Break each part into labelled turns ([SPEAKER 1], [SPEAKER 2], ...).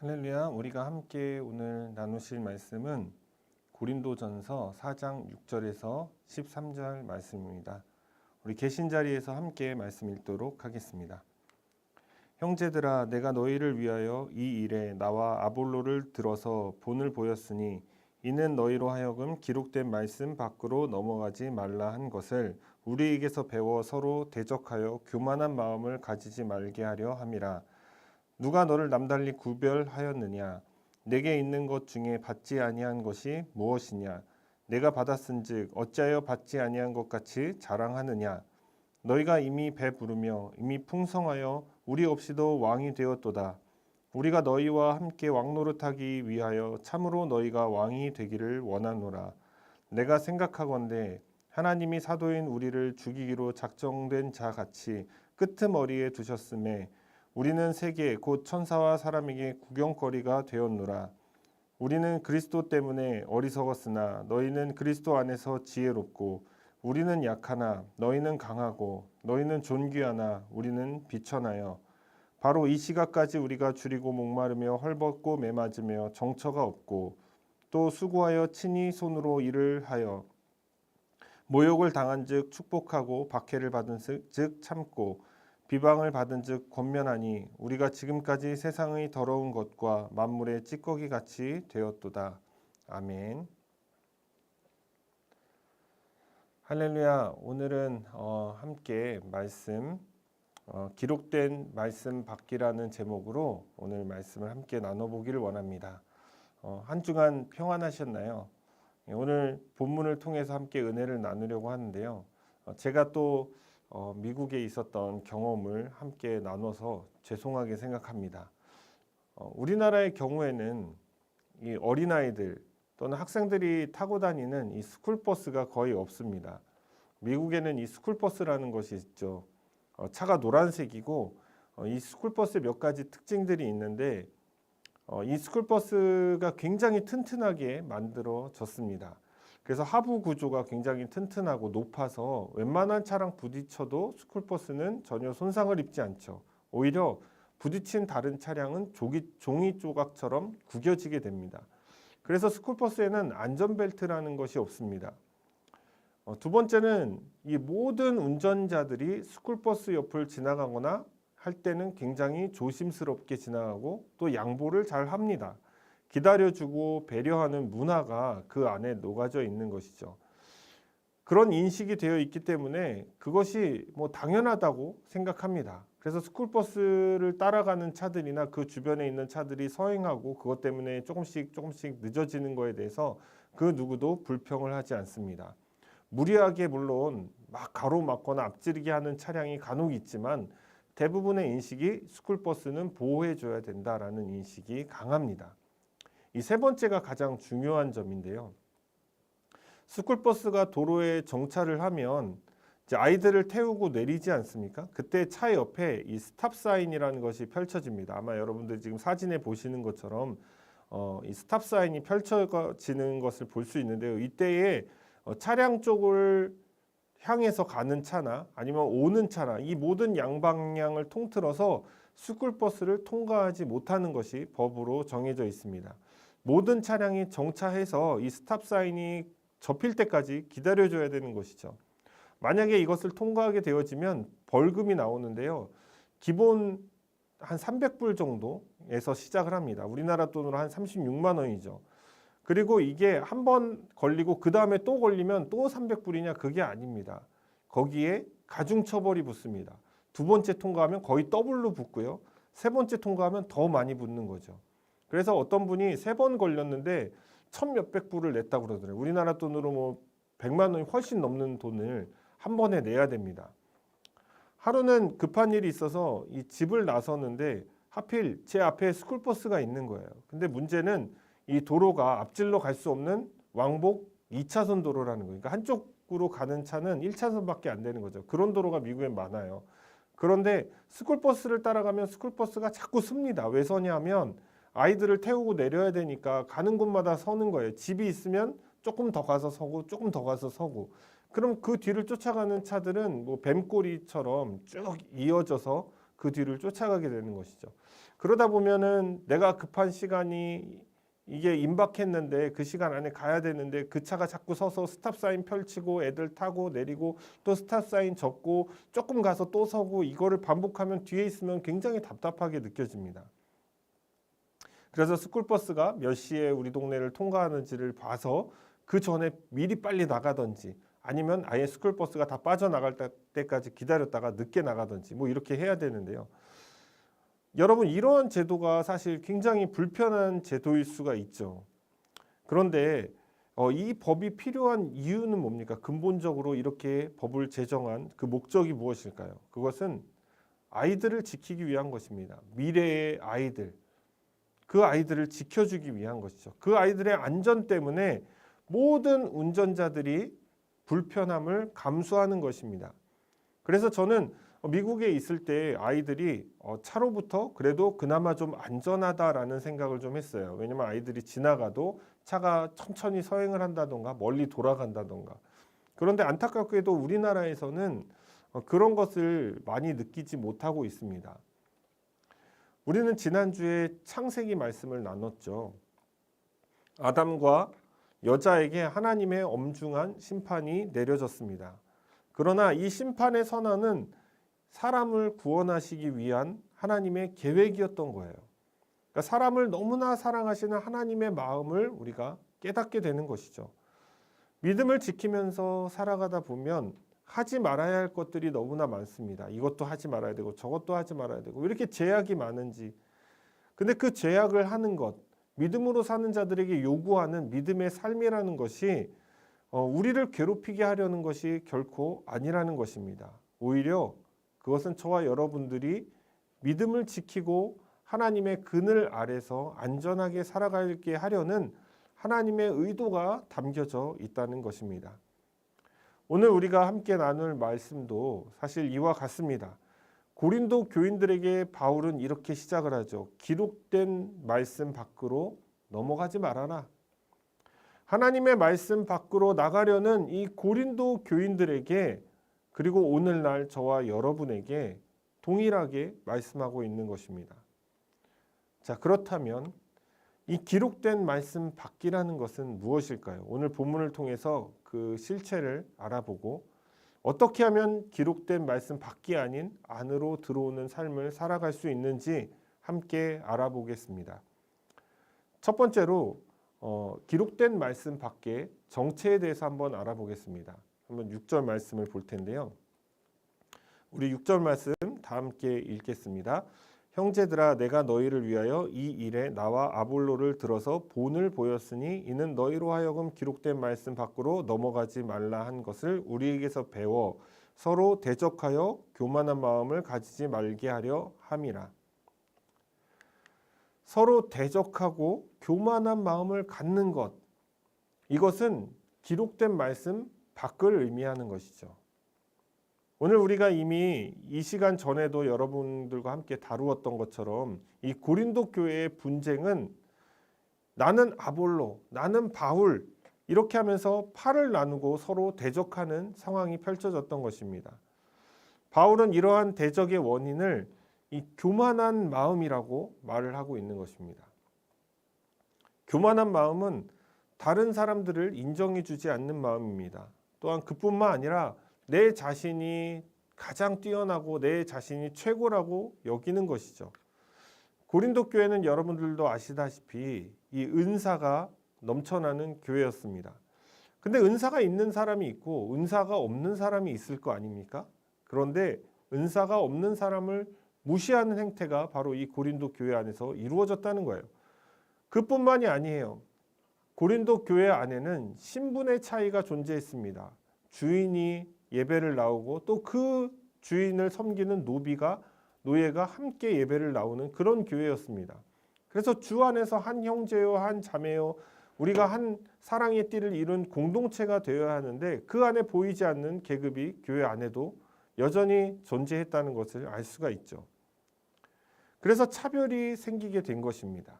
[SPEAKER 1] 할렐루야, 우리가 함께 오늘 나누실 말씀은 고린도전서 4장 6절에서 13절 말씀입니다. 우리 계신 자리에서 함께 말씀 읽도록 하겠습니다. 형제들아, 내가 너희를 위하여 이 일에 나와 아볼로를 들어서 본을 보였으니 이는 너희로 하여금 기록된 말씀 밖으로 넘어가지 말라 한 것을 우리에게서 배워 서로 대적하여 교만한 마음을 가지지 말게 하려 함이라. 누가 너를 남달리 구별하였느냐? 내게 있는 것 중에 받지 아니한 것이 무엇이냐? 내가 받았은즉 어찌하여 받지 아니한 것 같이 자랑하느냐? 너희가 이미 배부르며 이미 풍성하여 우리 없이도 왕이 되었도다. 우리가 너희와 함께 왕노릇하기 위하여 참으로 너희가 왕이 되기를 원하노라. 내가 생각하건대 하나님이 사도인 우리를 죽이기로 작정된 자 같이 끄트머리에 두셨음에 우리는 세계 곧 천사와 사람에게 구경거리가 되었노라. 우리는 그리스도 때문에 어리석었으나 너희는 그리스도 안에서 지혜롭고 우리는 약하나 너희는 강하고 너희는 존귀하나 우리는 비천하여 바로 이 시각까지 우리가 줄이고 목마르며 헐벗고 매맞으며 정처가 없고 또 수고하여 친히 손으로 일을 하여 모욕을 당한즉 축복하고 박해를 받은즉 참고 비방을 받은즉 권면하니 우리가 지금까지 세상의 더러운 것과 만물의 찌꺼기 같이 되었도다. 아멘. 할렐루야. 오늘은 함께 말씀 기록된 말씀 받기라는 제목으로 오늘 말씀을 함께 나눠보기를 원합니다. 한 주간 평안하셨나요? 오늘 본문을 통해서 함께 은혜를 나누려고 하는데요. 제가 또 미국에 있었던 경험을 함께 나눠서 죄송하게 생각합니다. 우리나라의 경우에는 이 어린아이들 또는 학생들이 타고 다니는 이 스쿨버스가 거의 없습니다. 미국에는 이 스쿨버스라는 것이 있죠. 차가 노란색이고 이 스쿨버스에 몇 가지 특징들이 있는데 이 스쿨버스가 굉장히 튼튼하게 만들어졌습니다. 그래서 하부 구조가 굉장히 튼튼하고 높아서 웬만한 차랑 부딪혀도 스쿨버스는 전혀 손상을 입지 않죠. 오히려 부딪힌 다른 차량은 종이 조각처럼 구겨지게 됩니다. 그래서 스쿨버스에는 안전벨트라는 것이 없습니다. 두 번째는 이 모든 운전자들이 스쿨버스 옆을 지나가거나 할 때는 굉장히 조심스럽게 지나가고 또 양보를 잘 합니다. 기다려주고 배려하는 문화가 그 안에 녹아져 있는 것이죠. 그런 인식이 되어 있기 때문에 그것이 당연하다고 생각합니다. 그래서 스쿨버스를 따라가는 차들이나 그 주변에 있는 차들이 서행하고 그것 때문에 조금씩 늦어지는 거에 대해서 그 누구도 불평을 하지 않습니다. 무리하게 물론 막 가로막거나 앞지르게 하는 차량이 간혹 있지만 대부분의 인식이 스쿨버스는 보호해줘야 된다라는 인식이 강합니다. 이 세 번째가 가장 중요한 점인데요. 스쿨버스가 도로에 정차를 하면 이제 아이들을 태우고 내리지 않습니까? 그때 차 옆에 이 스탑사인이라는 것이 펼쳐집니다. 아마 여러분들 지금 사진에 보시는 것처럼 이 스탑사인이 펼쳐지는 것을 볼 수 있는데요. 이때에 차량 쪽을 향해서 가는 차나 아니면 오는 차나 이 모든 양방향을 통틀어서 스쿨버스를 통과하지 못하는 것이 법으로 정해져 있습니다. 모든 차량이 정차해서 이 스탑사인이 접힐 때까지 기다려줘야 되는 것이죠. 만약에 이것을 통과하게 되어지면 벌금이 나오는데요. 기본 한 300불 정도에서 시작을 합니다. 우리나라 돈으로 한 36만 원이죠. 그리고 이게 한 번 걸리고 그 다음에 또 걸리면 또 300불이냐? 그게 아닙니다. 거기에 가중처벌이 붙습니다. 두 번째 통과하면 거의 더블로 붙고요. 세 번째 통과하면 더 많이 붙는 거죠. 그래서 어떤 분이 3번 걸렸는데 1,몇백 불을 냈다고 그러더라고요. 우리나라 돈으로 100만 원이 훨씬 넘는 돈을 한 번에 내야 됩니다. 하루는 급한 일이 있어서 이 집을 나섰는데 하필 제 앞에 스쿨버스가 있는 거예요. 근데 문제는 이 도로가 앞질러 갈 수 없는 왕복 2차선 도로라는 거예요. 그러니까 한쪽으로 가는 차는 1차선밖에 안 되는 거죠. 그런 도로가 미국엔 많아요. 그런데 스쿨버스를 따라가면 스쿨버스가 자꾸 씁니다. 왜 서냐면 아이들을 태우고 내려야 되니까 가는 곳마다 서는 거예요. 집이 있으면 조금 더 가서 서고 조금 더 가서 서고. 그럼 그 뒤를 쫓아가는 차들은 뱀꼬리처럼 쭉 이어져서 그 그 뒤를 쫓아가게 되는 것이죠. 그러다 보면은 내가 급한 시간이 이게 임박했는데 그 시간 안에 가야 되는데 그 차가 자꾸 서서 스탑사인 펼치고 애들 타고 내리고 또 스탑사인 접고 조금 가서 또 서고 이거를 반복하면 뒤에 있으면 굉장히 답답하게 느껴집니다. 그래서 스쿨버스가 몇 시에 우리 동네를 통과하는지를 봐서 그 전에 미리 빨리 나가든지 아니면 아예 스쿨버스가 다 빠져나갈 때까지 기다렸다가 늦게 나가든지 뭐 이렇게 해야 되는데요. 여러분 이러한 제도가 사실 굉장히 불편한 제도일 수가 있죠. 그런데 이 법이 필요한 이유는 뭡니까? 근본적으로 이렇게 법을 제정한 그 목적이 무엇일까요? 그것은 아이들을 지키기 위한 것입니다. 미래의 아이들, 그 아이들을 지켜주기 위한 것이죠. 그 아이들의 안전 때문에 모든 운전자들이 불편함을 감수하는 것입니다. 그래서 저는 미국에 있을 때 아이들이 차로부터 그래도 그나마 좀 안전하다라는 생각을 좀 했어요. 왜냐면 아이들이 지나가도 차가 천천히 서행을 한다던가 멀리 돌아간다던가. 그런데 안타깝게도 우리나라에서는 그런 것을 많이 느끼지 못하고 있습니다. 우리는 지난주에 창세기 말씀을 나눴죠. 아담과 여자에게 하나님의 엄중한 심판이 내려졌습니다. 그러나 이 심판의 선언은 사람을 구원하시기 위한 하나님의 계획이었던 거예요. 그러니까 사람을 너무나 사랑하시는 하나님의 마음을 우리가 깨닫게 되는 것이죠. 믿음을 지키면서 살아가다 보면 하지 말아야 할 것들이 너무나 많습니다. 이것도 하지 말아야 되고 저것도 하지 말아야 되고 왜 이렇게 제약이 많은지. 근데 그 제약을 하는 것, 믿음으로 사는 자들에게 요구하는 믿음의 삶이라는 것이 우리를 괴롭히게 하려는 것이 결코 아니라는 것입니다. 오히려 그것은 저와 여러분들이 믿음을 지키고 하나님의 그늘 아래서 안전하게 살아가게 하려는 하나님의 의도가 담겨져 있다는 것입니다. 오늘 우리가 함께 나눌 말씀도 사실 이와 같습니다. 고린도 교인들에게 바울은 이렇게 시작을 하죠. 기록된 말씀 밖으로 넘어가지 말아라. 하나님의 말씀 밖으로 나가려는 이 고린도 교인들에게 그리고 오늘날 저와 여러분에게 동일하게 말씀하고 있는 것입니다. 자, 그렇다면 이 기록된 말씀 밖이라는 것은 무엇일까요? 오늘 본문을 통해서 그 실체를 알아보고 어떻게 하면 기록된 말씀 밖이 아닌 안으로 들어오는 삶을 살아갈 수 있는지 함께 알아보겠습니다. 첫 번째로 기록된 말씀 밖의 정체에 대해서 한번 알아보겠습니다. 한번 6절 말씀을 볼 텐데요. 우리 6절 말씀 다 함께 읽겠습니다. 형제들아 내가 너희를 위하여 이 일에 나와 아볼로를 들어서 본을 보였으니 이는 너희로 하여금 기록된 말씀 밖으로 넘어가지 말라 한 것을 우리에게서 배워 서로 대적하여 교만한 마음을 가지지 말게 하려 함이라. 서로 대적하고 교만한 마음을 갖는 것, 이것은 기록된 말씀 밖을 의미하는 것이죠. 오늘 우리가 이미 이 시간 전에도 여러분들과 함께 다루었던 것처럼 이 고린도 교회의 분쟁은 나는 아볼로, 나는 바울 이렇게 하면서 팔을 나누고 서로 대적하는 상황이 펼쳐졌던 것입니다. 바울은 이러한 대적의 원인을 이 교만한 마음이라고 말을 하고 있는 것입니다. 교만한 마음은 다른 사람들을 인정해 주지 않는 마음입니다. 또한 그뿐만 아니라 내 자신이 가장 뛰어나고 내 자신이 최고라고 여기는 것이죠. 고린도 교회는 여러분들도 아시다시피 이 은사가 넘쳐나는 교회였습니다. 근데 은사가 있는 사람이 있고 은사가 없는 사람이 있을 거 아닙니까? 그런데 은사가 없는 사람을 무시하는 행태가 바로 이 고린도 교회 안에서 이루어졌다는 거예요. 그뿐만이 아니에요. 고린도 교회 안에는 신분의 차이가 존재했습니다. 주인이 예배를 나오고 또 그 주인을 섬기는 노예가 함께 예배를 나오는 그런 교회였습니다. 그래서 주 안에서 한 형제요 한 자매요 우리가 한 사랑의 띠를 이룬 공동체가 되어야 하는데 그 안에 보이지 않는 계급이 교회 안에도 여전히 존재했다는 것을 알 수가 있죠. 그래서 차별이 생기게 된 것입니다.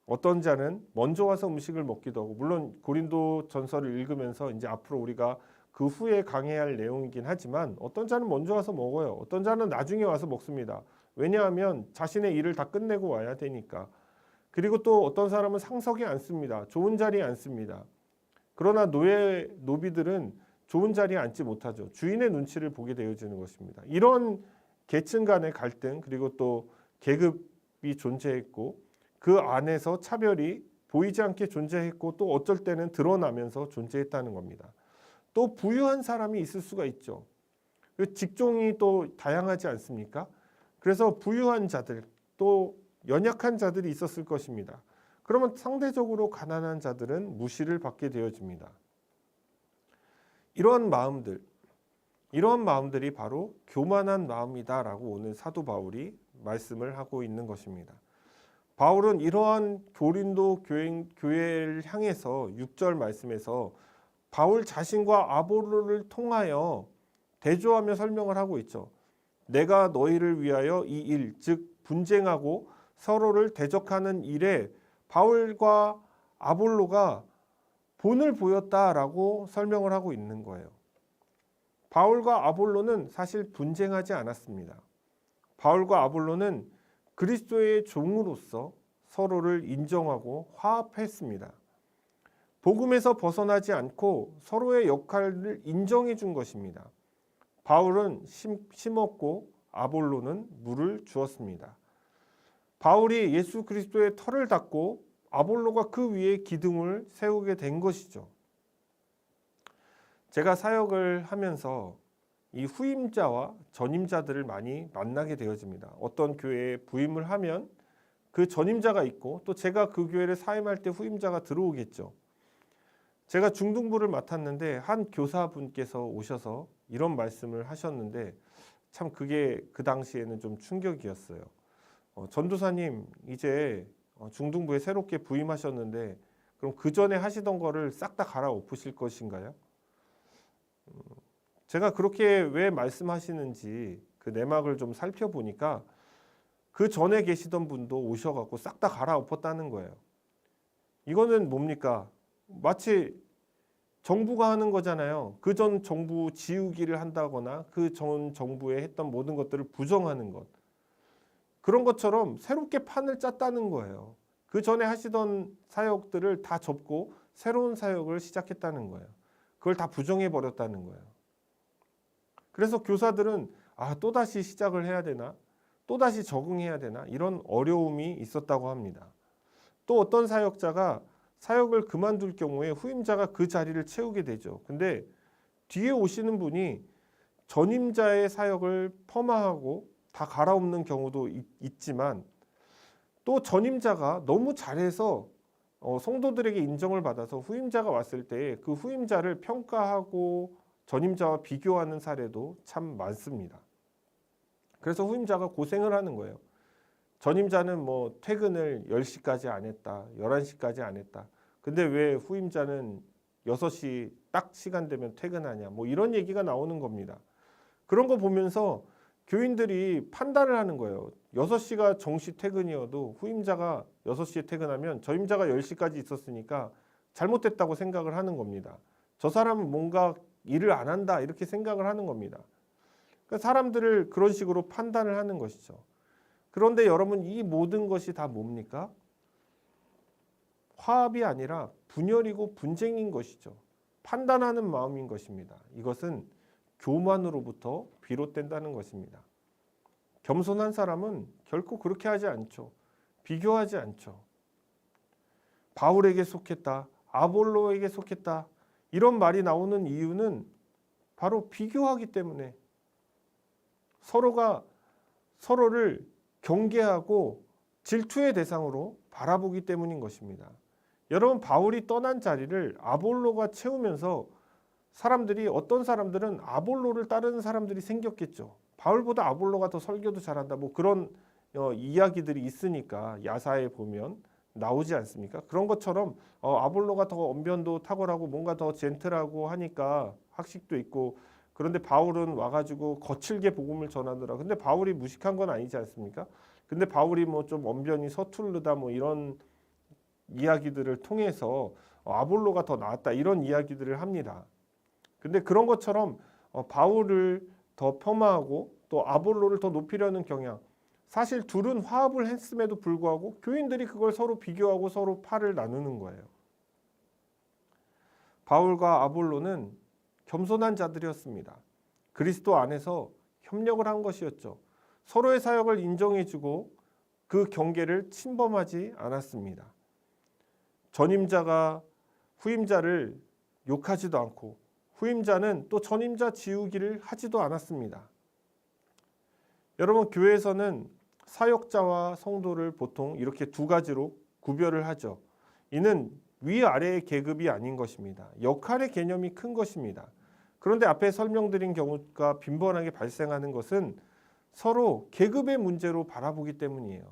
[SPEAKER 1] 어떤 자는 먼저 와서 음식을 먹기도 하고, 물론 고린도 전서를 읽으면서 이제 앞으로 우리가 그 후에 강해할 내용이긴 하지만 어떤 자는 먼저 와서 먹어요. 어떤 자는 나중에 와서 먹습니다. 왜냐하면 자신의 일을 다 끝내고 와야 되니까. 그리고 또 어떤 사람은 상석에 앉습니다. 좋은 자리에 앉습니다. 그러나 노비들은 좋은 자리에 앉지 못하죠. 주인의 눈치를 보게 되어지는 것입니다. 이런 계층 간의 갈등 그리고 또 계급이 존재했고 그 안에서 차별이 보이지 않게 존재했고 또 어쩔 때는 드러나면서 존재했다는 겁니다. 또 부유한 사람이 있을 수가 있죠. 직종이 또 다양하지 않습니까? 그래서 부유한 자들 또 연약한 자들이 있었을 것입니다. 그러면 상대적으로 가난한 자들은 무시를 받게 되어집니다. 이러한 마음들이 바로 교만한 마음이다라고 오늘 사도 바울이 말씀을 하고 있는 것입니다. 바울은 이러한 고린도 교회를 향해서 6절 말씀에서 바울 자신과 아볼로를 통하여 대조하며 설명을 하고 있죠. 내가 너희를 위하여 이 일, 즉 분쟁하고 서로를 대적하는 일에 바울과 아볼로가 본을 보였다라고 설명을 하고 있는 거예요. 바울과 아볼로는 사실 분쟁하지 않았습니다. 바울과 아볼로는 그리스도의 종으로서 서로를 인정하고 화합했습니다. 복음에서 벗어나지 않고 서로의 역할을 인정해 준 것입니다. 바울은 심었고 아볼로는 물을 주었습니다. 바울이 예수 그리스도의 터를 닦고 아볼로가 그 위에 기둥을 세우게 된 것이죠. 제가 사역을 하면서 이 후임자와 전임자들을 많이 만나게 되어집니다. 어떤 교회에 부임을 하면 그 전임자가 있고 또 제가 그 교회를 사임할 때 후임자가 들어오겠죠. 제가 중등부를 맡았는데 한 교사분께서 오셔서 이런 말씀을 하셨는데 참 그게 그 당시에는 좀 충격이었어요. 전도사님 이제 중등부에 새롭게 부임하셨는데 그럼 그 전에 하시던 거를 싹 다 갈아엎으실 것인가요? 제가 그렇게 왜 말씀하시는지 그 내막을 좀 살펴보니까 그 전에 계시던 분도 오셔갖고 싹 다 갈아엎었다는 거예요. 이거는 뭡니까? 마치 정부가 하는 거잖아요. 그 전 정부 지우기를 한다거나 그 전 정부에 했던 모든 것들을 부정하는 것. 그런 것처럼 새롭게 판을 짰다는 거예요. 그 전에 하시던 사역들을 다 접고 새로운 사역을 시작했다는 거예요. 그걸 다 부정해 버렸다는 거예요. 그래서 교사들은 또다시 시작을 해야 되나? 또다시 적응해야 되나? 이런 어려움이 있었다고 합니다. 또 어떤 사역자가 사역을 그만둘 경우에 후임자가 그 자리를 채우게 되죠. 근데 뒤에 오시는 분이 전임자의 사역을 폄하하고 다 갈아엎는 경우도 있지만 또 전임자가 너무 잘해서 성도들에게 인정을 받아서 후임자가 왔을 때 그 후임자를 평가하고 전임자와 비교하는 사례도 참 많습니다. 그래서 후임자가 고생을 하는 거예요. 전임자는 뭐 퇴근을 10시까지 안 했다, 11시까지 안 했다. 근데 왜 후임자는 6시 딱 시간 되면 퇴근하냐, 뭐 이런 얘기가 나오는 겁니다. 그런 거 보면서 교인들이 판단을 하는 거예요. 6시가 정시 퇴근이어도 후임자가 6시에 퇴근하면 전임자가 10시까지 있었으니까 잘못됐다고 생각을 하는 겁니다. 저 사람은 뭔가 일을 안 한다 이렇게 생각을 하는 겁니다. 그러니까 사람들을 그런 식으로 판단을 하는 것이죠. 그런데 여러분 이 모든 것이 다 뭡니까? 화합이 아니라 분열이고 분쟁인 것이죠. 판단하는 마음인 것입니다. 이것은 교만으로부터 비롯된다는 것입니다. 겸손한 사람은 결코 그렇게 하지 않죠. 비교하지 않죠. 바울에게 속했다, 아볼로에게 속했다 이런 말이 나오는 이유는 바로 비교하기 때문에 서로가 서로를 경계하고 질투의 대상으로 바라보기 때문인 것입니다. 여러분 바울이 떠난 자리를 아볼로가 채우면서 사람들이 어떤 사람들은 아볼로를 따르는 사람들이 생겼겠죠. 바울보다 아볼로가 더 설교도 잘한다. 뭐 그런 이야기들이 있으니까 야사에 보면 나오지 않습니까? 그런 것처럼 아볼로가 더 언변도 탁월하고 뭔가 더 젠틀하고 하니까 학식도 있고 그런데 바울은 와가지고 거칠게 복음을 전하더라. 근데 바울이 무식한 건 아니지 않습니까? 근데 바울이 뭐 좀 언변이 서투르다 뭐 이런 이야기들을 통해서 아볼로가 더 나았다 이런 이야기들을 합니다. 근데 그런 것처럼 바울을 더 폄하하고 또 아볼로를 더 높이려는 경향. 사실 둘은 화합을 했음에도 불구하고 교인들이 그걸 서로 비교하고 서로 팔을 나누는 거예요. 바울과 아볼로는 겸손한 자들이었습니다. 그리스도 안에서 협력을 한 것이었죠. 서로의 사역을 인정해주고 그 경계를 침범하지 않았습니다. 전임자가 후임자를 욕하지도 않고 후임자는 또 전임자 지우기를 하지도 않았습니다. 여러분, 교회에서는 사역자와 성도를 보통 이렇게 두 가지로 구별을 하죠. 이는 위아래의 계급이 아닌 것입니다. 역할의 개념이 큰 것입니다. 그런데 앞에 설명드린 경우가 빈번하게 발생하는 것은 서로 계급의 문제로 바라보기 때문이에요.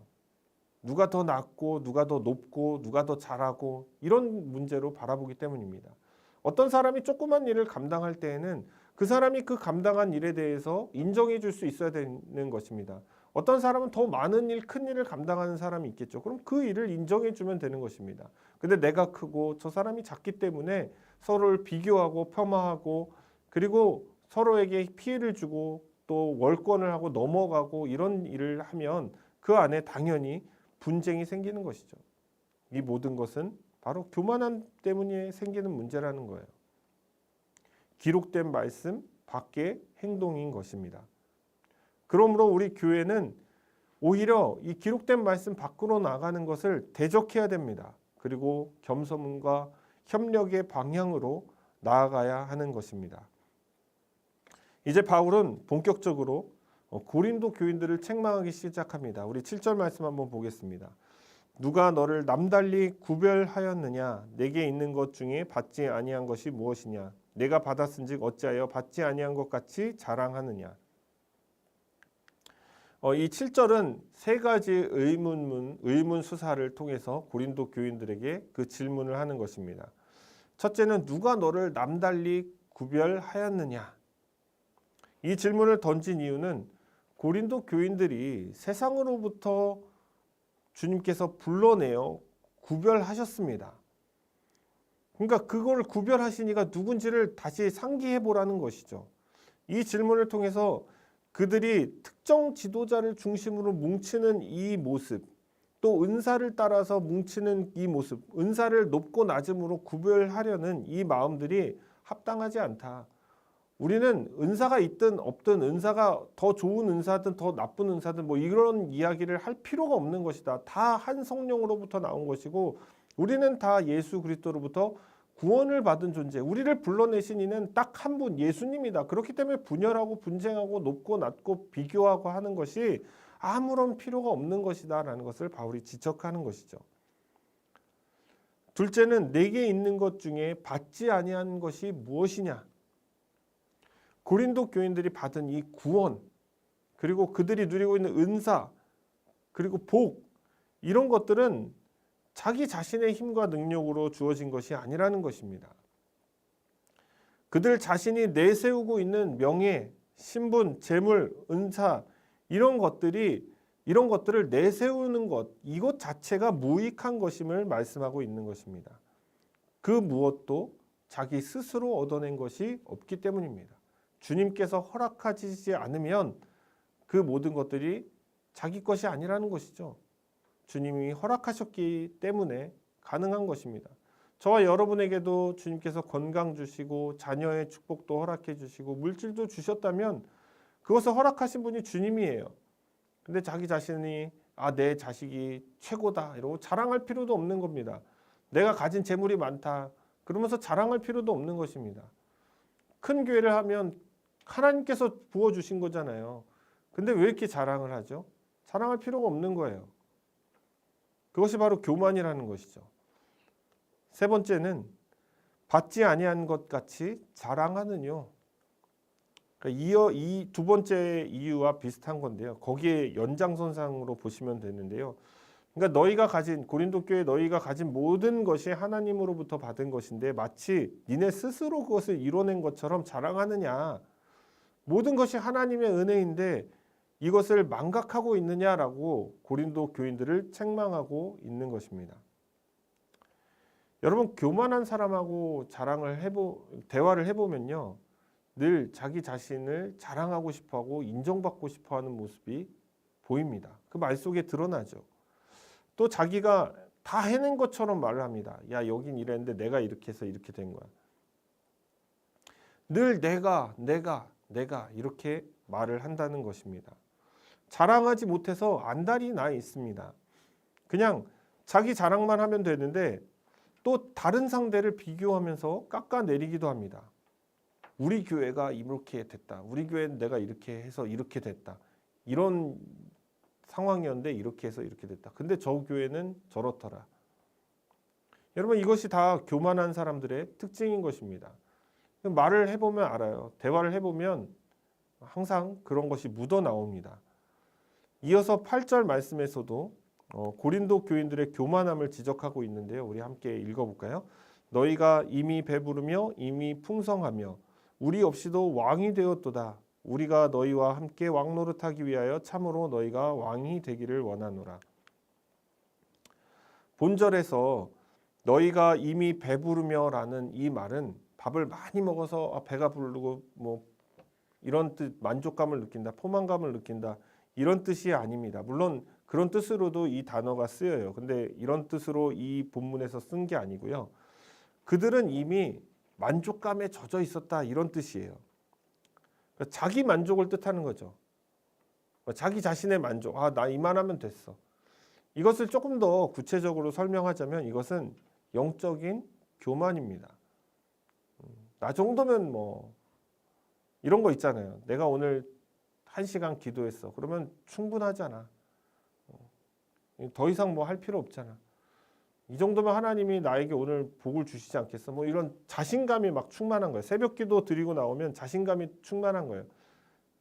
[SPEAKER 1] 누가 더 낫고 누가 더 높고 누가 더 잘하고 이런 문제로 바라보기 때문입니다. 어떤 사람이 조그만 일을 감당할 때에는 그 사람이 그 감당한 일에 대해서 인정해 줄 수 있어야 되는 것입니다. 어떤 사람은 더 많은 일, 큰 일을 감당하는 사람이 있겠죠. 그럼 그 일을 인정해 주면 되는 것입니다. 근데 내가 크고 저 사람이 작기 때문에 서로를 비교하고 폄하하고 그리고 서로에게 피해를 주고 또 월권을 하고 넘어가고 이런 일을 하면 그 안에 당연히 분쟁이 생기는 것이죠. 이 모든 것은 바로 교만함 때문에 생기는 문제라는 거예요. 기록된 말씀 밖의 행동인 것입니다. 그러므로 우리 교회는 오히려 이 기록된 말씀 밖으로 나가는 것을 대적해야 됩니다. 그리고 겸손과 협력의 방향으로 나아가야 하는 것입니다. 이제 바울은 본격적으로 고린도 교인들을 책망하기 시작합니다. 우리 7절 말씀 한번 보겠습니다. 누가 너를 남달리 구별하였느냐? 내게 있는 것 중에 받지 아니한 것이 무엇이냐? 내가 받았은즉 어찌하여 받지 아니한 것 같이 자랑하느냐? 이 7절은 세 가지 의문 수사를 통해서 고린도 교인들에게 그 질문을 하는 것입니다. 첫째는 누가 너를 남달리 구별하였느냐? 이 질문을 던진 이유는 고린도 교인들이 세상으로부터 주님께서 불러내어 구별하셨습니다. 그러니까 그걸 구별하시니까 누군지를 다시 상기해 보라는 것이죠. 이 질문을 통해서 그들이 특정 지도자를 중심으로 뭉치는 이 모습, 또 은사를 따라서 뭉치는 이 모습, 은사를 높고 낮음으로 구별하려는 이 마음들이 합당하지 않다. 우리는 은사가 있든 없든 은사가 더 좋은 은사든 더 나쁜 은사든 뭐 이런 이야기를 할 필요가 없는 것이다. 다 한 성령으로부터 나온 것이고 우리는 다 예수 그리스도로부터 구원을 받은 존재. 우리를 불러내신 이는 딱 한 분 예수님이다. 그렇기 때문에 분열하고 분쟁하고 높고 낮고 비교하고 하는 것이 아무런 필요가 없는 것이다 라는 것을 바울이 지적하는 것이죠. 둘째는 내게 있는 것 중에 받지 아니한 것이 무엇이냐? 고린도 교인들이 받은 이 구원, 그리고 그들이 누리고 있는 은사, 그리고 복, 이런 것들은 자기 자신의 힘과 능력으로 주어진 것이 아니라는 것입니다. 그들 자신이 내세우고 있는 명예, 신분, 재물, 은사 이런 것들을 내세우는 것, 이것 자체가 무익한 것임을 말씀하고 있는 것입니다. 그 무엇도 자기 스스로 얻어낸 것이 없기 때문입니다. 주님께서 허락하시지 않으면 그 모든 것들이 자기 것이 아니라는 것이죠. 주님이 허락하셨기 때문에 가능한 것입니다. 저와 여러분에게도 주님께서 건강 주시고 자녀의 축복도 허락해 주시고 물질도 주셨다면 그것을 허락하신 분이 주님이에요. 근데 자기 자신이 내 자식이 최고다 이러고 자랑할 필요도 없는 겁니다. 내가 가진 재물이 많다 그러면서 자랑할 필요도 없는 것입니다. 큰 교회를 하면 하나님께서 부어주신 거잖아요. 근데 왜 이렇게 자랑을 하죠? 자랑할 필요가 없는 거예요. 그것이 바로 교만이라는 것이죠. 세 번째는 받지 아니한 것 같이 자랑하느뇨. 그러니까 이 두 번째 이유와 비슷한 건데요. 거기에 연장선상으로 보시면 되는데요. 그러니까 고린도 교회 너희가 가진 모든 것이 하나님으로부터 받은 것인데 마치 니네 스스로 그것을 이뤄낸 것처럼 자랑하느냐. 모든 것이 하나님의 은혜인데 이것을 망각하고 있느냐라고 고린도 교인들을 책망하고 있는 것입니다. 여러분 교만한 사람하고 대화를 해보면요. 늘 자기 자신을 자랑하고 싶어하고 인정받고 싶어하는 모습이 보입니다. 그 말 속에 드러나죠. 또 자기가 다 해낸 것처럼 말을 합니다. 야, 여긴 이랬는데 내가 이렇게 해서 이렇게 된 거야. 늘 내가 이렇게 말을 한다는 것입니다. 자랑하지 못해서 안달이 나 있습니다. 그냥 자기 자랑만 하면 되는데 또 다른 상대를 비교하면서 깎아내리기도 합니다. 우리 교회가 이렇게 됐다. 우리 교회는 내가 이렇게 해서 이렇게 됐다. 이런 상황이었는데 이렇게 해서 이렇게 됐다. 근데 저 교회는 저렇더라. 여러분, 이것이 다 교만한 사람들의 특징인 것입니다. 말을 해보면 알아요. 대화를 해보면 항상 그런 것이 묻어 나옵니다. 이어서 8절 말씀에서도 고린도 교인들의 교만함을 지적하고 있는데요. 우리 함께 읽어볼까요? 너희가 이미 배부르며 이미 풍성하며 우리 없이도 왕이 되었도다. 우리가 너희와 함께 왕노릇하기 위하여 참으로 너희가 왕이 되기를 원하노라. 본절에서 너희가 이미 배부르며라는 이 말은 밥을 많이 먹어서 배가 부르고 뭐 이런 뜻, 만족감을 느낀다, 포만감을 느낀다, 이런 뜻이 아닙니다. 물론 그런 뜻으로도 이 단어가 쓰여요. 근데 이런 뜻으로 이 본문에서 쓴 게 아니고요. 그들은 이미 만족감에 젖어 있었다, 이런 뜻이에요. 그러니까 자기 만족을 뜻하는 거죠. 자기 자신의 만족. 아, 나 이만하면 됐어. 이것을 조금 더 구체적으로 설명하자면 이것은 영적인 교만입니다. 나 정도면 뭐 이런 거 있잖아요. 내가 오늘 1시간 기도했어. 그러면 충분하잖아. 더 이상 뭐 할 필요 없잖아. 이 정도면 하나님이 나에게 오늘 복을 주시지 않겠어? 뭐 이런 자신감이 막 충만한 거예요. 새벽 기도 드리고 나오면 자신감이 충만한 거예요.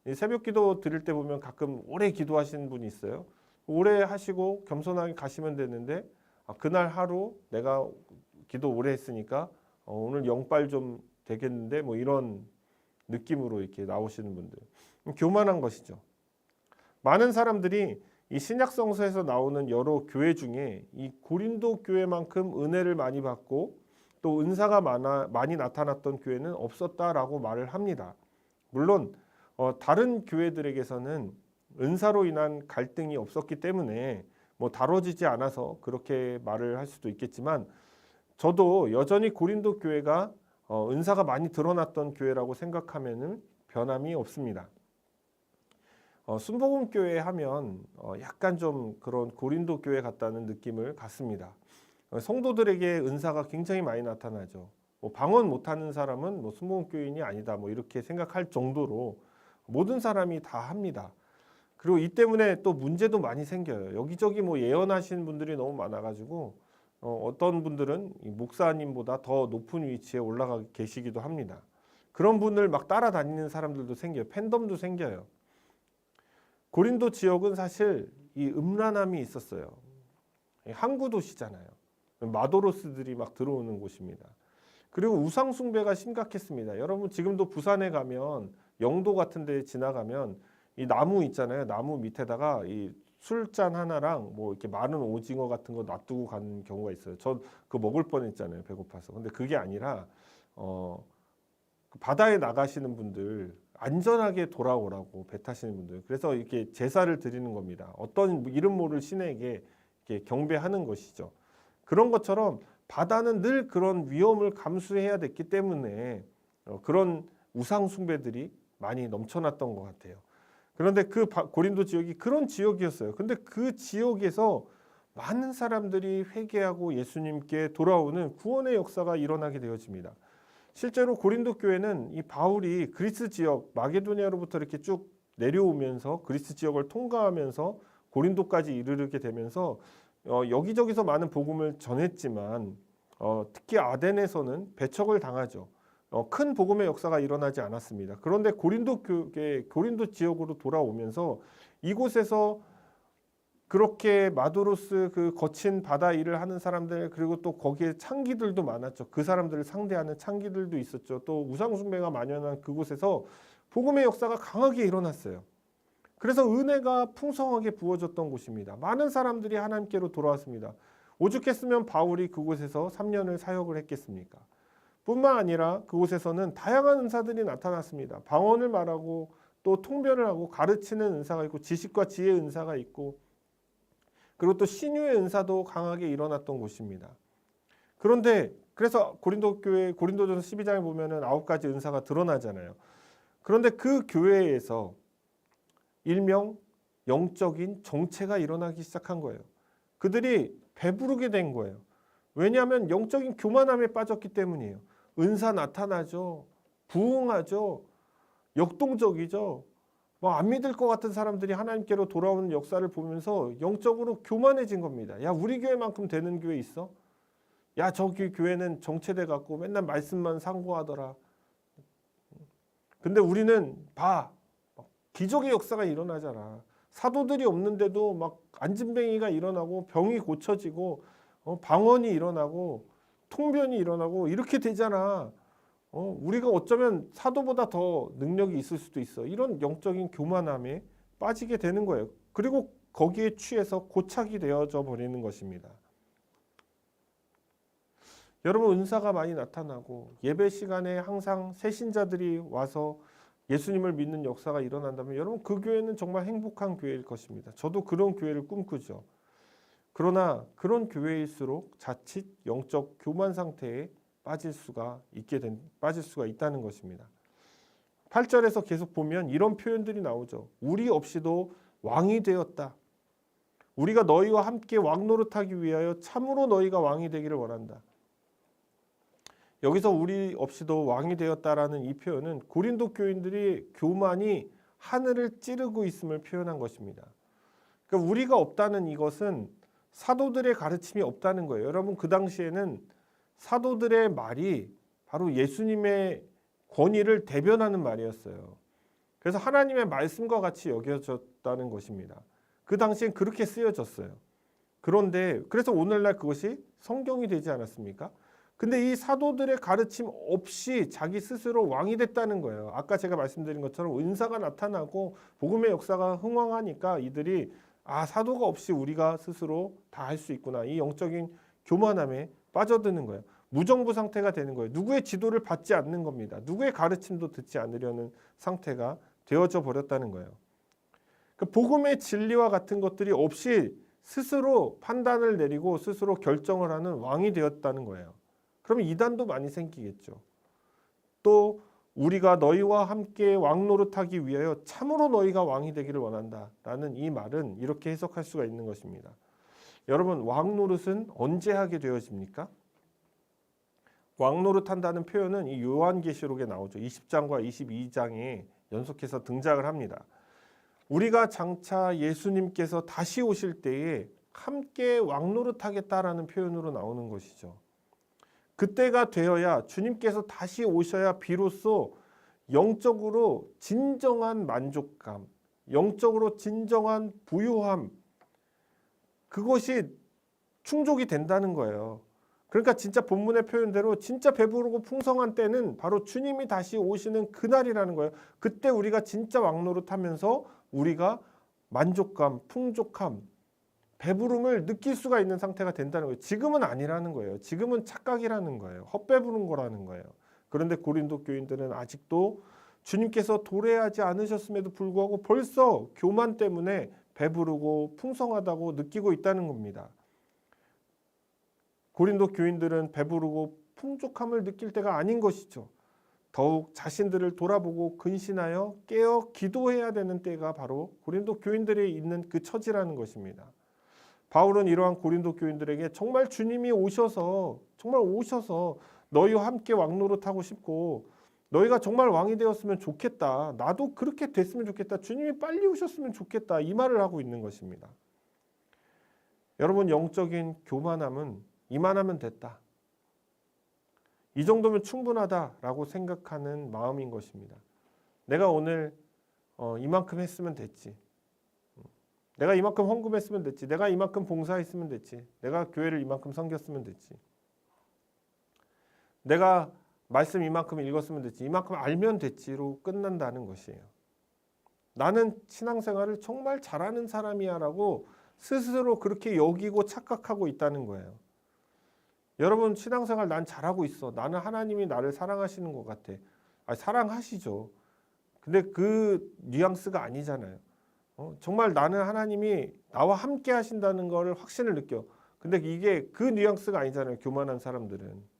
[SPEAKER 1] 이 새벽 기도 드릴 때 보면 가끔 오래 기도하시는 분이 있어요. 오래 하시고 겸손하게 가시면 되는데 그날 하루 내가 기도 오래 했으니까 오늘 영빨 좀 되겠는데 뭐 이런 느낌으로 이렇게 나오시는 분들. 교만한 것이죠. 많은 사람들이 이 신약성서에서 나오는 여러 교회 중에 이 고린도 교회만큼 은혜를 많이 받고 또 은사가 많이 나타났던 교회는 없었다라고 말을 합니다. 물론 다른 교회들에게서는 은사로 인한 갈등이 없었기 때문에 뭐 다뤄지지 않아서 그렇게 말을 할 수도 있겠지만 저도 여전히 고린도 교회가 은사가 많이 드러났던 교회라고 생각하면은 변함이 없습니다. 순복음교회 하면 약간 좀 그런 고린도 교회 같다는 느낌을 갖습니다. 성도들에게 은사가 굉장히 많이 나타나죠. 뭐 방언 못하는 사람은 뭐 순복음교인이 아니다 뭐 이렇게 생각할 정도로 모든 사람이 다 합니다. 그리고 이 때문에 또 문제도 많이 생겨요. 여기저기 뭐 예언하시는 분들이 너무 많아가지고 어떤 분들은 목사님보다 더 높은 위치에 올라가 계시기도 합니다. 그런 분을 막 따라다니는 사람들도 생겨요. 팬덤도 생겨요. 고린도 지역은 사실 이 음란함이 있었어요. 항구 도시잖아요. 마도로스들이 막 들어오는 곳입니다. 그리고 우상 숭배가 심각했습니다. 여러분 지금도 부산에 가면 영도 같은 데 지나가면 이 나무 있잖아요. 나무 밑에다가 이 술잔 하나랑 뭐 이렇게 마른 오징어 같은 거 놔두고 가는 경우가 있어요. 전 그거 먹을 뻔했잖아요. 배고파서. 근데 그게 아니라 바다에 나가시는 분들 안전하게 돌아오라고 배 타시는 분들. 그래서 이렇게 제사를 드리는 겁니다. 어떤 이름 모를 신에게 이렇게 경배하는 것이죠. 그런 것처럼 바다는 늘 그런 위험을 감수해야 됐기 때문에 그런 우상 숭배들이 많이 넘쳐났던 것 같아요. 그런데 그 고린도 지역이 그런 지역이었어요. 근데 그 지역에서 많은 사람들이 회개하고 예수님께 돌아오는 구원의 역사가 일어나게 되어집니다. 실제로 고린도 교회는 이 바울이 그리스 지역 마게도니아로부터 이렇게 쭉 내려오면서 그리스 지역을 통과하면서 고린도까지 이르게 되면서 여기저기서 많은 복음을 전했지만 특히 아덴에서는 배척을 당하죠. 큰 복음의 역사가 일어나지 않았습니다. 그런데 고린도 지역으로 돌아오면서 이곳에서 그렇게 마도로스 그 거친 바다 일을 하는 사람들 그리고 또 거기에 창기들도 많았죠. 그 사람들을 상대하는 창기들도 있었죠. 또 우상숭배가 만연한 그곳에서 복음의 역사가 강하게 일어났어요. 그래서 은혜가 풍성하게 부어졌던 곳입니다. 많은 사람들이 하나님께로 돌아왔습니다. 오죽했으면 바울이 그곳에서 3년을 사역을 했겠습니까? 뿐만 아니라 그곳에서는 다양한 은사들이 나타났습니다. 방언을 말하고 또 통변을 하고 가르치는 은사가 있고 지식과 지혜의 은사가 있고 그리고 또 신유의 은사도 강하게 일어났던 곳입니다. 그런데 그래서 고린도전서 12장에 보면은 9가지 은사가 드러나잖아요. 그런데 그 교회에서 일명 영적인 정체가 일어나기 시작한 거예요. 그들이 배부르게 된 거예요. 왜냐하면 영적인 교만함에 빠졌기 때문이에요. 은사 나타나죠. 부흥하죠. 역동적이죠. 뭐 안 믿을 것 같은 사람들이 하나님께로 돌아오는 역사를 보면서 영적으로 교만해진 겁니다. 야, 우리 교회만큼 되는 교회 있어? 야, 저기 교회는 정체돼 갖고 맨날 말씀만 상고하더라. 근데 우리는 봐. 기적의 역사가 일어나잖아. 사도들이 없는데도 막 안진뱅이가 일어나고 병이 고쳐지고 방언이 일어나고 통변이 일어나고 이렇게 되잖아. 우리가 어쩌면 사도보다 더 능력이 있을 수도 있어. 이런 영적인 교만함에 빠지게 되는 거예요. 그리고 거기에 취해서 고착이 되어져 버리는 것입니다. 여러분, 은사가 많이 나타나고 예배 시간에 항상 새신자들이 와서 예수님을 믿는 역사가 일어난다면 여러분, 그 교회는 정말 행복한 교회일 것입니다. 저도 그런 교회를 꿈꾸죠. 그러나 그런 교회일수록 자칫 영적 교만 상태에 빠질 수가 있다는 것입니다. 8절에서 계속 보면 이런 표현들이 나오죠. 우리 없이도 왕이 되었다. 우리가 너희와 함께 왕노릇하기 위하여 참으로 너희가 왕이 되기를 원한다. 여기서 우리 없이도 왕이 되었다라는 이 표현은 고린도 교인들이 교만이 하늘을 찌르고 있음을 표현한 것입니다. 그러니까 우리가 없다는 이것은 사도들의 가르침이 없다는 거예요. 여러분, 그 당시에는 사도들의 말이 바로 예수님의 권위를 대변하는 말이었어요. 그래서 하나님의 말씀과 같이 여겨졌다는 것입니다. 그 당시엔 그렇게 쓰여졌어요. 그런데 그래서 오늘날 그것이 성경이 되지 않았습니까? 근데 이 사도들의 가르침 없이 자기 스스로 왕이 됐다는 거예요. 아까 제가 말씀드린 것처럼 은사가 나타나고 복음의 역사가 흥왕하니까 이들이 사도가 없이 우리가 스스로 다 할 수 있구나. 이 영적인 교만함에 빠져드는 거예요. 무정부 상태가 되는 거예요. 누구의 지도를 받지 않는 겁니다. 누구의 가르침도 듣지 않으려는 상태가 되어져 버렸다는 거예요. 그 복음의 진리와 같은 것들이 없이 스스로 판단을 내리고 스스로 결정을 하는 왕이 되었다는 거예요. 그러면 이단도 많이 생기겠죠. 또 우리가 너희와 함께 왕노릇하기 위하여 참으로 너희가 왕이 되기를 원한다 라는 이 말은 이렇게 해석할 수가 있는 것입니다. 여러분, 왕노릇은 언제 하게 되어집니까? 왕노릇한다는 표현은 이 요한계시록에 나오죠. 20장과 22장에 연속해서 등장을 합니다. 우리가 장차 예수님께서 다시 오실 때에 함께 왕노릇하겠다라는 표현으로 나오는 것이죠. 그때가 되어야 주님께서 다시 오셔야 비로소 영적으로 진정한 만족감, 영적으로 진정한 부유함, 그것이 충족이 된다는 거예요. 그러니까 진짜 본문의 표현대로 진짜 배부르고 풍성한 때는 바로 주님이 다시 오시는 그날이라는 거예요. 그때 우리가 진짜 왕노릇하면서 우리가 만족감, 풍족함, 배부름을 느낄 수가 있는 상태가 된다는 거예요. 지금은 아니라는 거예요. 지금은 착각이라는 거예요. 헛배부른 거라는 거예요. 그런데 고린도 교인들은 아직도 주님께서 도래하지 않으셨음에도 불구하고 벌써 교만 때문에 배부르고 풍성하다고 느끼고 있다는 겁니다. 고린도 교인들은 배부르고 풍족함을 느낄 때가 아닌 것이죠. 더욱 자신들을 돌아보고 근신하여 깨어 기도해야 되는 때가 바로 고린도 교인들이 있는 그 처지라는 것입니다. 바울은 이러한 고린도 교인들에게 정말 주님이 오셔서 너희와 함께 왕노릇하고 싶고 너희가 정말 왕이 되었으면 좋겠다. 나도 그렇게 됐으면 좋겠다. 주님이 빨리 오셨으면 좋겠다. 이 말을 하고 있는 것입니다. 여러분, 영적인 교만함은 이만하면 됐다. 이 정도면 충분하다라고 생각하는 마음인 것입니다. 내가 오늘 이만큼 했으면 됐지. 내가 이만큼 헌금했으면 됐지. 내가 이만큼 봉사했으면 됐지. 내가 교회를 이만큼 섬겼으면 됐지. 내가 말씀 이만큼 읽었으면 됐지. 이만큼 알면 됐지로 끝난다는 것이에요. 나는 신앙생활을 정말 잘하는 사람이야 라고 스스로 그렇게 여기고 착각하고 있다는 거예요. 여러분 신앙생활 난 잘하고 있어. 나는 하나님이 나를 사랑하시는 것 같아. 사랑하시죠. 근데 그 뉘앙스가 아니잖아요. 정말 나는 하나님이 나와 함께 하신다는 거를 확신을 느껴. 근데 이게 그 뉘앙스가 아니잖아요. 교만한 사람들은.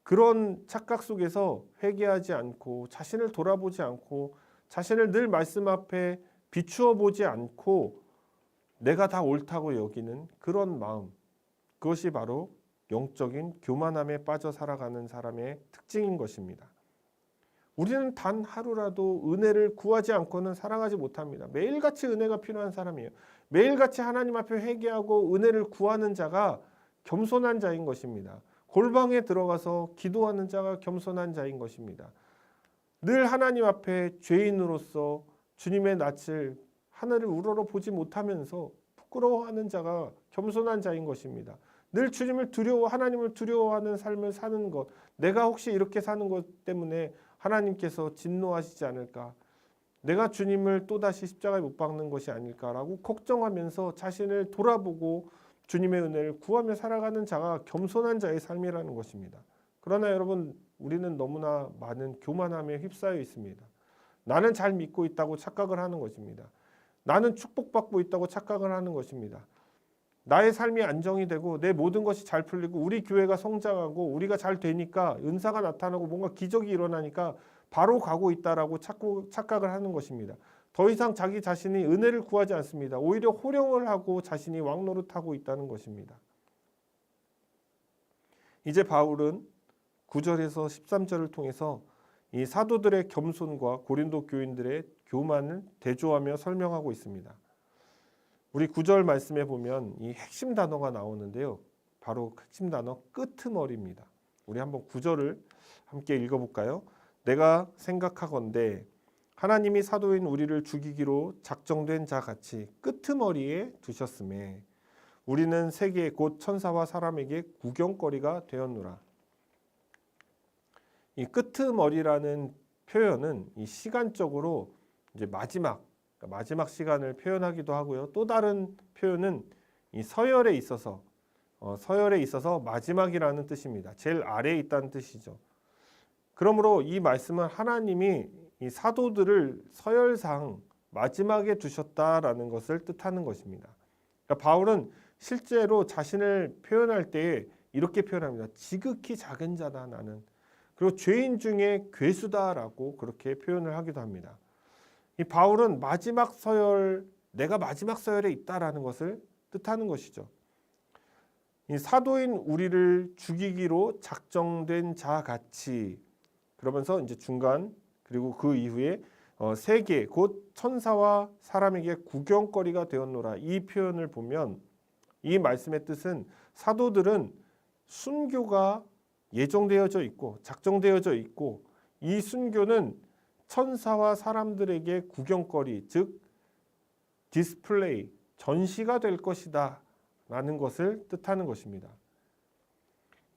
[SPEAKER 1] 그런 착각 속에서 회개하지 않고 자신을 돌아보지 않고 자신을 늘 말씀 앞에 비추어 보지 않고 내가 다 옳다고 여기는 그런 마음. 그것이 바로 영적인 교만함에 빠져 살아가는 사람의 특징인 것입니다. 우리는 단 하루라도 은혜를 구하지 않고는 살아가지 못합니다. 매일같이 은혜가 필요한 사람이에요. 매일같이 하나님 앞에 회개하고 은혜를 구하는 자가 겸손한 자인 것입니다. 골방에 들어가서 기도하는 자가 겸손한 자인 것입니다. 늘 하나님 앞에 죄인으로서 주님의 낯을 하늘을 우러러 보지 못하면서 부끄러워하는 자가 겸손한 자인 것입니다. 늘 주님을 하나님을 두려워하는 삶을 사는 것, 내가 혹시 이렇게 사는 것 때문에 하나님께서 진노하시지 않을까? 내가 주님을 또다시 십자가에 못 박는 것이 아닐까라고 걱정하면서 자신을 돌아보고 주님의 은혜를 구하며 살아가는 자가 겸손한 자의 삶이라는 것입니다. 그러나 여러분, 우리는 너무나 많은 교만함에 휩싸여 있습니다. 나는 잘 믿고 있다고 착각을 하는 것입니다. 나는 축복받고 있다고 착각을 하는 것입니다. 나의 삶이 안정이 되고 내 모든 것이 잘 풀리고 우리 교회가 성장하고 우리가 잘 되니까 은사가 나타나고 뭔가 기적이 일어나니까 바로 가고 있다라고 착각을 하는 것입니다. 더 이상 자기 자신이 은혜를 구하지 않습니다. 오히려 호령을 하고 자신이 왕노릇하고 있다는 것입니다. 이제 바울은 9절에서 13절을 통해서 이 사도들의 겸손과 고린도 교인들의 교만을 대조하며 설명하고 있습니다. 우리 9절 말씀에 보면 이 핵심 단어가 나오는데요. 바로 핵심 단어 끄트머리입니다. 우리 한번 9절을 함께 읽어볼까요? 내가 생각하건대 하나님이 사도인 우리를 죽이기로 작정된 자 같이 끄트머리에 두셨음에 우리는 세계 곧 천사와 사람에게 구경거리가 되었노라. 이 끄트머리라는 표현은 이 시간적으로 이제 마지막 시간을 표현하기도 하고요. 또 다른 표현은 이 서열에 있어서 마지막이라는 뜻입니다. 제일 아래에 있다는 뜻이죠. 그러므로 이 말씀은 하나님이 이 사도들을 서열상 마지막에 두셨다라는 것을 뜻하는 것입니다. 그러니까 바울은 실제로 자신을 표현할 때 이렇게 표현합니다. 지극히 작은 자다 나는. 그리고 죄인 중에 괴수다라고 그렇게 표현을 하기도 합니다. 이 바울은 내가 마지막 서열에 있다라는 것을 뜻하는 것이죠. 이 사도인 우리를 죽이기로 작정된 자 같이 그러면서 이제 중간 그리고 그 이후에 세계 곧 천사와 사람에게 구경거리가 되었노라 이 표현을 보면 이 말씀의 뜻은 사도들은 순교가 예정되어져 있고 작정되어져 있고 이 순교는 천사와 사람들에게 구경거리 즉 디스플레이 전시가 될 것이다 라는 것을 뜻하는 것입니다.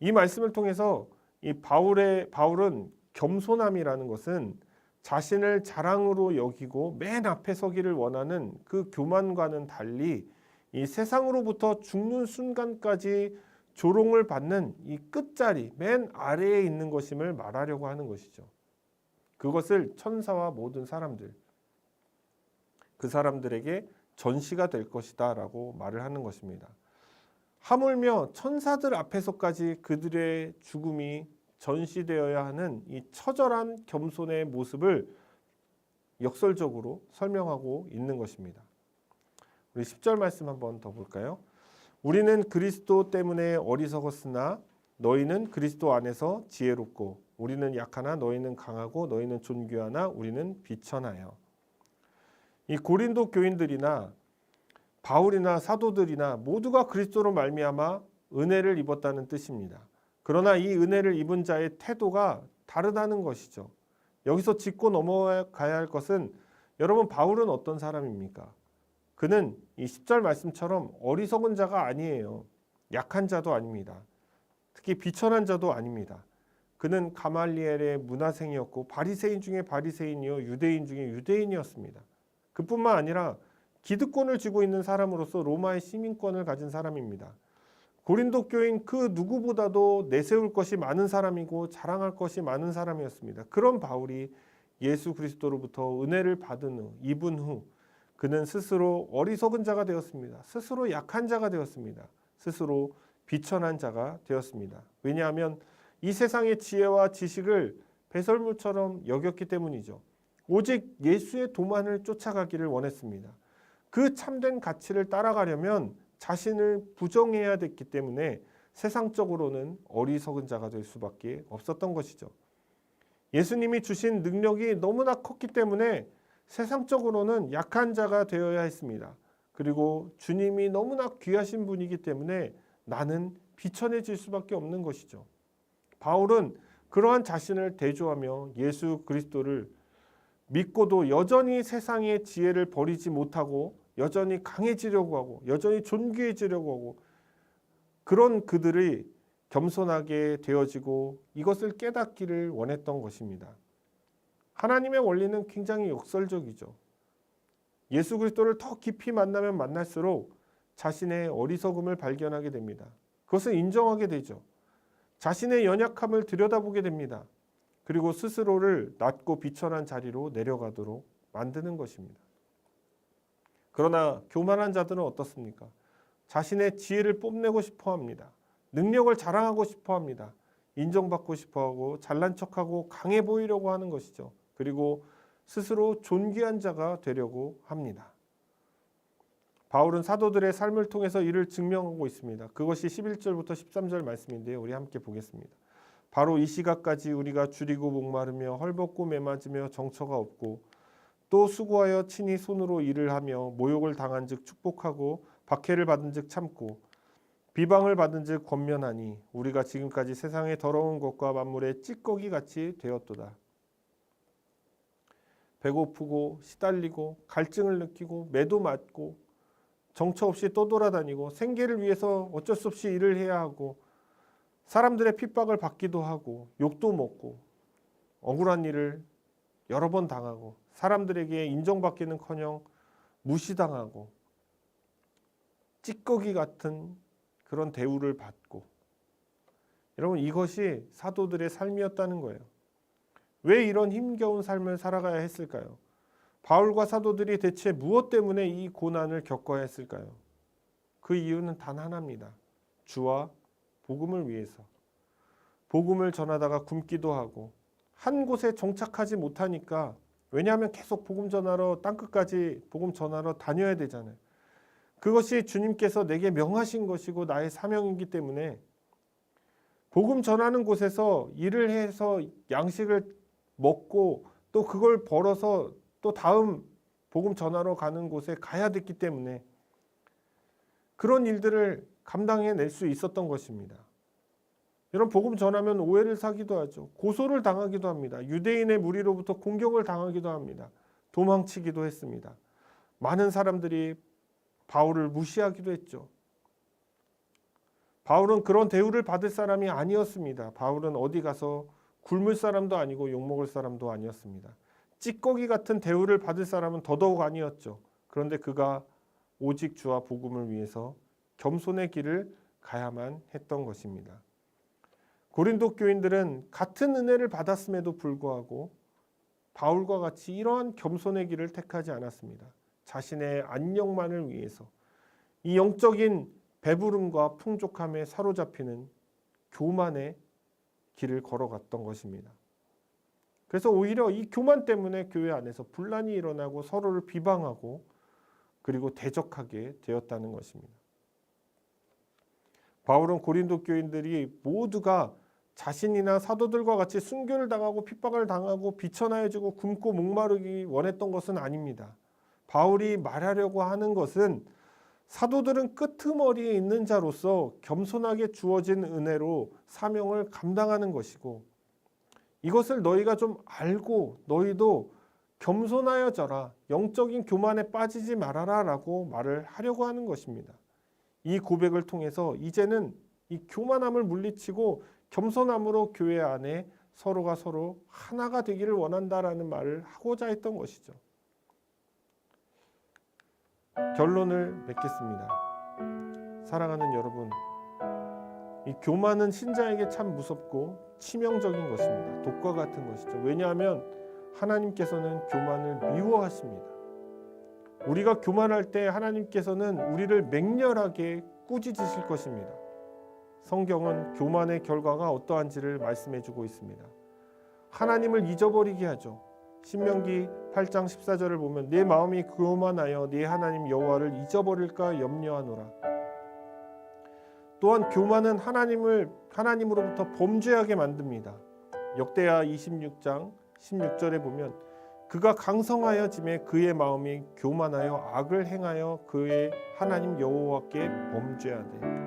[SPEAKER 1] 이 말씀을 통해서 이 바울은 겸손함이라는 것은 자신을 자랑으로 여기고 맨 앞에 서기를 원하는 그 교만과는 달리 이 세상으로부터 죽는 순간까지 조롱을 받는 이 끝자리 맨 아래에 있는 것임을 말하려고 하는 것이죠. 그것을 천사와 모든 사람들 그 사람들에게 전시가 될 것이다 라고 말을 하는 것입니다. 하물며 천사들 앞에서까지 그들의 죽음이 전시되어야 하는 이 처절한 겸손의 모습을 역설적으로 설명하고 있는 것입니다. 우리 10절 말씀 한번 더 볼까요? 우리는 그리스도 때문에 어리석었으나 너희는 그리스도 안에서 지혜롭고 우리는 약하나 너희는 강하고 너희는 존귀하나 우리는 비천하여. 이 고린도 교인들이나 바울이나 사도들이나 모두가 그리스도로 말미암아 은혜를 입었다는 뜻입니다. 그러나 이 은혜를 입은 자의 태도가 다르다는 것이죠. 여기서 짚고 넘어가야 할 것은 여러분 바울은 어떤 사람입니까? 그는 이 10절 말씀처럼 어리석은 자가 아니에요. 약한 자도 아닙니다. 특히 비천한 자도 아닙니다. 그는 가말리엘의 문화생이었고 바리새인 중에 바리새인이요 유대인 중에 유대인이었습니다. 그뿐만 아니라 기득권을 쥐고 있는 사람으로서 로마의 시민권을 가진 사람입니다. 고린도 교인 그 누구보다도 내세울 것이 많은 사람이고 자랑할 것이 많은 사람이었습니다. 그런 바울이 예수 그리스도로부터 은혜를 입은 후 그는 스스로 어리석은 자가 되었습니다. 스스로 약한 자가 되었습니다. 스스로 비천한 자가 되었습니다. 왜냐하면 이 세상의 지혜와 지식을 배설물처럼 여겼기 때문이죠. 오직 예수의 도만을 쫓아가기를 원했습니다. 그 참된 가치를 따라가려면 자신을 부정해야 됐기 때문에 세상적으로는 어리석은 자가 될 수밖에 없었던 것이죠. 예수님이 주신 능력이 너무나 컸기 때문에 세상적으로는 약한 자가 되어야 했습니다. 그리고 주님이 너무나 귀하신 분이기 때문에 나는 비천해질 수밖에 없는 것이죠. 바울은 그러한 자신을 대조하며 예수 그리스도를 믿고도 여전히 세상의 지혜를 버리지 못하고 여전히 강해지려고 하고 여전히 존귀해지려고 하고 그런 그들이 겸손하게 되어지고 이것을 깨닫기를 원했던 것입니다. 하나님의 원리는 굉장히 역설적이죠. 예수 그리스도를 더 깊이 만나면 만날수록 자신의 어리석음을 발견하게 됩니다. 그것을 인정하게 되죠. 자신의 연약함을 들여다보게 됩니다. 그리고 스스로를 낮고 비천한 자리로 내려가도록 만드는 것입니다. 그러나 교만한 자들은 어떻습니까? 자신의 지혜를 뽐내고 싶어 합니다. 능력을 자랑하고 싶어 합니다. 인정받고 싶어 하고 잘난 척하고 강해 보이려고 하는 것이죠. 그리고 스스로 존귀한 자가 되려고 합니다. 바울은 사도들의 삶을 통해서 이를 증명하고 있습니다. 그것이 11절부터 13절 말씀인데요. 우리 함께 보겠습니다. 바로 이 시각까지 우리가 줄이고 목마르며 헐벗고 매맞으며 정처가 없고 또 수고하여 친히 손으로 일을 하며 모욕을 당한 즉 축복하고 박해를 받은 즉 참고 비방을 받은 즉 권면하니 우리가 지금까지 세상의 더러운 것과 만물의 찌꺼기 같이 되었도다. 배고프고 시달리고 갈증을 느끼고 매도 맞고 정처 없이 떠돌아다니고 생계를 위해서 어쩔 수 없이 일을 해야 하고 사람들의 핍박을 받기도 하고 욕도 먹고 억울한 일을 여러 번 당하고 사람들에게 인정받기는커녕 무시당하고 찌꺼기 같은 그런 대우를 받고 여러분 이것이 사도들의 삶이었다는 거예요. 왜 이런 힘겨운 삶을 살아가야 했을까요? 바울과 사도들이 대체 무엇 때문에 이 고난을 겪어야 했을까요? 그 이유는 단 하나입니다. 주와 복음을 위해서. 복음을 전하다가 굶기도 하고 한 곳에 정착하지 못하니까 왜냐하면 계속 복음 전하러 땅끝까지 복음 전하러 다녀야 되잖아요. 그것이 주님께서 내게 명하신 것이고 나의 사명이기 때문에 복음 전하는 곳에서 일을 해서 양식을 먹고 또 그걸 벌어서 또 다음 복음 전하러 가는 곳에 가야 됐기 때문에 그런 일들을 감당해낼 수 있었던 것입니다. 여러분 복음 전하면 오해를 사기도 하죠. 고소를 당하기도 합니다. 유대인의 무리로부터 공격을 당하기도 합니다. 도망치기도 했습니다. 많은 사람들이 바울을 무시하기도 했죠. 바울은 그런 대우를 받을 사람이 아니었습니다. 바울은 어디 가서 굶을 사람도 아니고 욕먹을 사람도 아니었습니다. 찌꺼기 같은 대우를 받을 사람은 더더욱 아니었죠. 그런데 그가 오직 주와 복음을 위해서 겸손의 길을 가야만 했던 것입니다. 고린도 교인들은 같은 은혜를 받았음에도 불구하고 바울과 같이 이러한 겸손의 길을 택하지 않았습니다. 자신의 안녕만을 위해서 이 영적인 배부름과 풍족함에 사로잡히는 교만의 길을 걸어갔던 것입니다. 그래서 오히려 이 교만 때문에 교회 안에서 분란이 일어나고 서로를 비방하고 그리고 대적하게 되었다는 것입니다. 바울은 고린도 교인들이 모두가 자신이나 사도들과 같이 순교를 당하고 핍박을 당하고 비천하여지고 굶고 목마르기 원했던 것은 아닙니다. 바울이 말하려고 하는 것은 사도들은 끄트머리에 있는 자로서 겸손하게 주어진 은혜로 사명을 감당하는 것이고 이것을 너희가 좀 알고 너희도 겸손하여져라. 영적인 교만에 빠지지 말아라 라고 말을 하려고 하는 것입니다. 이 고백을 통해서 이제는 이 교만함을 물리치고 겸손함으로 교회 안에 서로가 서로 하나가 되기를 원한다라는 말을 하고자 했던 것이죠. 결론을 맺겠습니다. 사랑하는 여러분, 이 교만은 신자에게 참 무섭고 치명적인 것입니다. 독과 같은 것이죠. 왜냐하면 하나님께서는 교만을 미워하십니다. 우리가 교만할 때 하나님께서는 우리를 맹렬하게 꾸짖으실 것입니다. 성경은 교만의 결과가 어떠한지를 말씀해주고 있습니다. 하나님을 잊어버리게 하죠. 신명기 8장 14절을 보면 내 마음이 교만하여 네 하나님 여호와를 잊어버릴까 염려하노라. 또한 교만은 하나님으로부터 범죄하게 만듭니다. 역대하 26장 16절에 보면 그가 강성하여짐에 그의 마음이 교만하여 악을 행하여 그의 하나님 여호와께 범죄하되.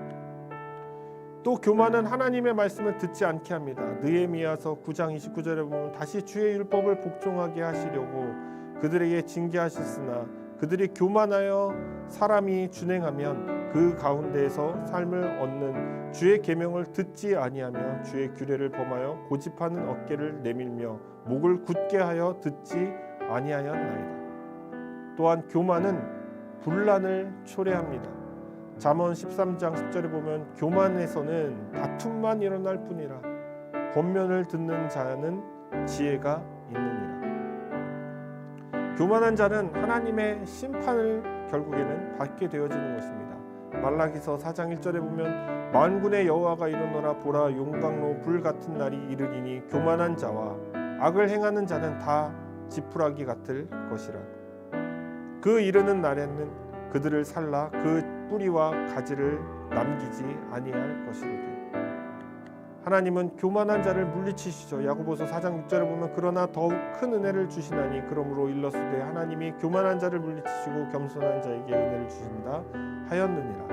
[SPEAKER 1] 또 교만은 하나님의 말씀을 듣지 않게 합니다. 느헤미야서 9장 29절에 보면 다시 주의 율법을 복종하게 하시려고 그들에게 징계하셨으나 그들이 교만하여 사람이 준행하면 그 가운데에서 삶을 얻는 주의 계명을 듣지 아니하며 주의 규례를 범하여 고집하는 어깨를 내밀며 목을 굳게 하여 듣지 아니하였나이다. 또한 교만은 분란을 초래합니다. 잠언 13장 10절에 보면 교만에서는 다툼만 일어날 뿐이라 권면을 듣는 자는 지혜가 있느니라. 교만한 자는 하나님의 심판을 결국에는 받게 되어지는 것입니다. 말라기서 4장 1절에 보면 만군의 여호와가 이르노라 보라 용광로 불 같은 날이 이르리니 교만한 자와 악을 행하는 자는 다 지푸라기 같을 것이라. 그 이르는 날에는 그들을 살라 그 뿌리와 가지를 남기지 아니할 것이로되. 하나님은 교만한 자를 물리치시죠. 야고보서 4장 6절에 보면 그러나 더욱 큰 은혜를 주시나니 그러므로 일렀으되 하나님이 교만한 자를 물리치시고 겸손한 자에게 은혜를 주신다 하였느니라.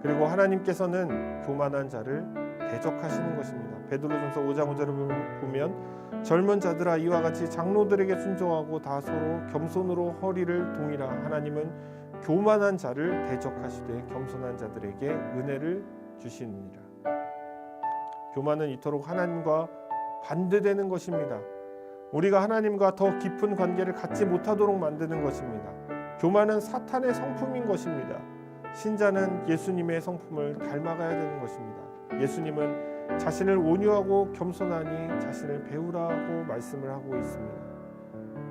[SPEAKER 1] 그리고 하나님께서는 교만한 자를 대적하시는 것입니다. 베드로전서 5장 5절을 보면 젊은 자들아 이와 같이 장로들에게 순종하고 다 서로 겸손으로 허리를 동이라. 하나님은 교만한 자를 대적하시되 겸손한 자들에게 은혜를 주시느니라. 교만은 이토록 하나님과 반대되는 것입니다. 우리가 하나님과 더 깊은 관계를 갖지 못하도록 만드는 것입니다. 교만은 사탄의 성품인 것입니다. 신자는 예수님의 성품을 닮아가야 되는 것입니다. 예수님은 자신을 온유하고 겸손하니 자신을 배우라고 말씀을 하고 있습니다.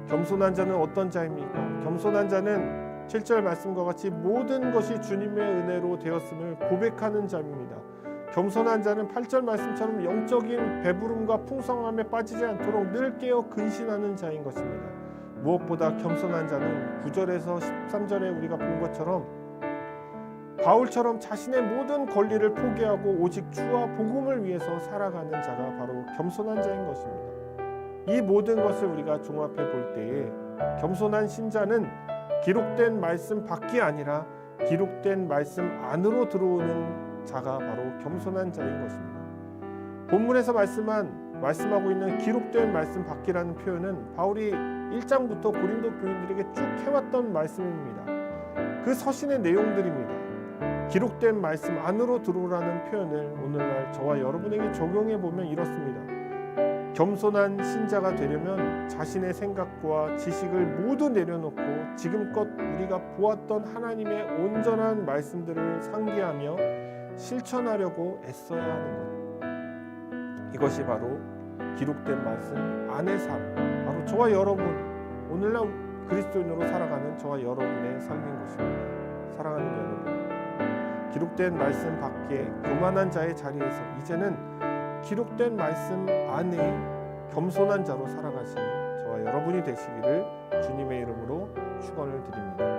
[SPEAKER 1] 겸손한 자는 어떤 자입니까? 겸손한 자는 7절 말씀과 같이 모든 것이 주님의 은혜로 되었음을 고백하는 자입니다. 겸손한 자는 8절 말씀처럼 영적인 배부름과 풍성함에 빠지지 않도록 늘 깨어 근신하는 자인 것입니다. 무엇보다 겸손한 자는 9절에서 13절에 우리가 본 것처럼 바울처럼 자신의 모든 권리를 포기하고 오직 주와 복음을 위해서 살아가는 자가 바로 겸손한 자인 것입니다. 이 모든 것을 우리가 종합해 볼 때에 겸손한 신자는 기록된 말씀 밖이 아니라 기록된 말씀 안으로 들어오는 자가 바로 겸손한 자인 것입니다. 본문에서 말씀하고 있는 기록된 말씀 밖이라는 표현은 바울이 1장부터 고린도 교인들에게 쭉 해왔던 말씀입니다. 그 서신의 내용들입니다. 기록된 말씀 안으로 들어오라는 표현을 오늘날 저와 여러분에게 적용해 보면 이렇습니다. 겸손한 신자가 되려면 자신의 생각과 지식을 모두 내려놓고 지금껏 우리가 보았던 하나님의 온전한 말씀들을 상기하며 실천하려고 애써야 하는 것. 이것이 바로 기록된 말씀 안의 삶, 바로 저와 여러분, 오늘날 그리스도인으로 살아가는 저와 여러분의 삶인 것입니다. 사랑하는 여러분, 기록된 말씀 밖에 교만한 자의 자리에서 이제는 기록된 말씀 안에 겸손한 자로 살아가시는 저와 여러분이 되시기를 주님의 이름으로 축원을 드립니다.